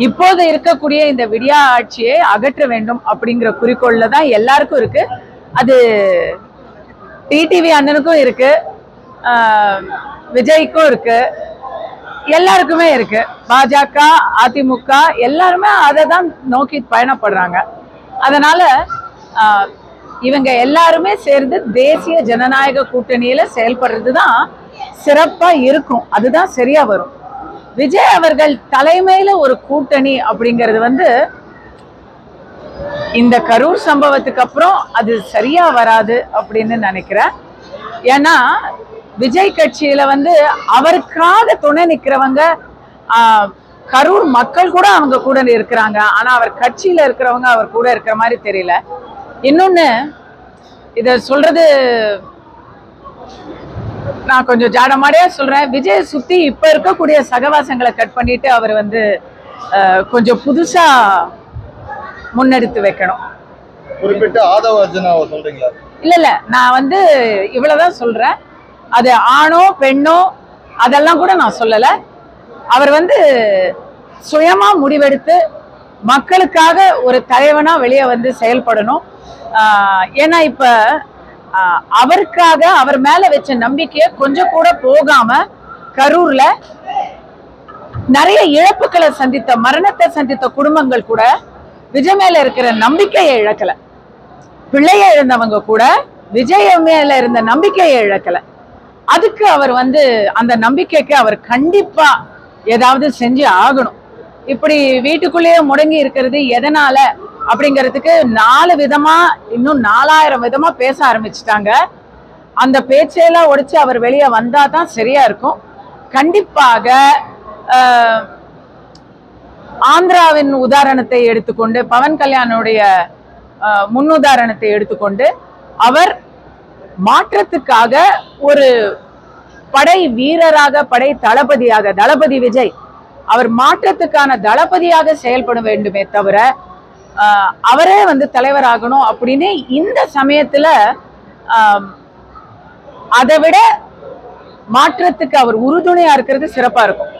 இப்போது இருக்கக்கூடிய இந்த விடியா ஆட்சியை அகற்ற வேண்டும் அப்படிங்கிற குறிக்கோள்ல தான் எல்லாருக்கும் இருக்கு. அது டிடிவி அண்ணனுக்கும் இருக்கு, விஜய்க்கும் இருக்கு, எல்லாருக்குமே இருக்கு. பாஜக, அதிமுக எல்லாருமே அதை தான் நோக்கி பயணப்படுறாங்க. அதனால இவங்க எல்லாருமே சேர்ந்து தேசிய ஜனநாயக கூட்டணியில செயல்படுறது தான் சிறப்பா இருக்கும். அதுதான் சரியா வரும். விஜய் அவர்கள் தலைமையில ஒரு கூட்டணி அப்படிங்கிறது இந்த கரூர் சம்பவத்துக்கு அப்புறம் அது சரியா வராது அப்படின்னு நினைக்கிறேன். ஏன்னா விஜய் கட்சியில அவருக்காக துணை நிக்கிறவங்க, கரூர் மக்கள் கூட அவங்க கூட இருக்கிறாங்க. ஆனா அவர் கட்சியில இருக்கிறவங்க அவர் கூட இருக்கிற மாதிரி தெரியல. இன்னொன்னு, இத சொல்றது நான் கொஞ்சம் ஜாடமாடியா சொல்றேன். விஜய் சுத்தி இப்ப இருக்கக்கூடிய சகவாசங்களை கட் பண்ணிட்டு அவர் கொஞ்சம் புதுசா முன்னெடுத்து வைக்கணும். குறிப்பிட்ட ஆதவ அர்ஜுனாவை சொல்றீங்களா? இல்ல, நான் இவ்வளவுதான் சொல்றேன். அது ஆணோ பெண்ணோ அதெல்லாம் கூட நான் சொல்லல. அவர் சுயமா முடிவெடுத்து மக்களுக்காக ஒரு தலைவனா வெளியே செயல்படணும். ஏன்னா இப்ப அவருக்காக அவர் மேல வச்ச நம்பிக்கைய கொஞ்சம் கூட போகாம கரூர்ல நிறைய இழப்புகளை சந்தித்த, மரணத்தை சந்தித்த குடும்பங்கள் கூட விஜய் மேல இருக்கிற நம்பிக்கையை இழக்கல. பிள்ளைய இழந்தவங்க கூட விஜய் மேல இருந்த நம்பிக்கையை இழக்கல. அதுக்கு அவர் அந்த நம்பிக்கைக்கு அவர் கண்டிப்பா ஏதாவது செஞ்சு ஆகணும். இப்படி வீட்டுக்குள்ளேயே முடங்கி இருக்கிறது எதனால அப்படிங்கிறதுக்கு 4 விதமா, இன்னும் 4000 விதமா பேச ஆரம்பிச்சுட்டாங்க. அந்த பேச்சையெல்லாம் உடைச்சு அவர் வெளியே வந்தாதான் சரியா இருக்கும். கண்டிப்பாக ஆந்திராவின் உதாரணத்தை எடுத்துக்கொண்டு, பவன் கல்யாணுடைய முன்னுதாரணத்தை எடுத்துக்கொண்டு, அவர் மாற்றத்துக்காக ஒரு படை வீரராக, படை தளபதியாக, தளபதி விஜய் அவர் மாற்றத்துக்கான தளபதியாக செயல்பட வேண்டுமே தவிர அவரே தலைவராகணும் அப்படின்னு இந்த சமயத்துல அதை விட மாற்றத்துக்கு அவர் உறுதுணையா இருக்கிறது சிறப்பா இருக்கும்.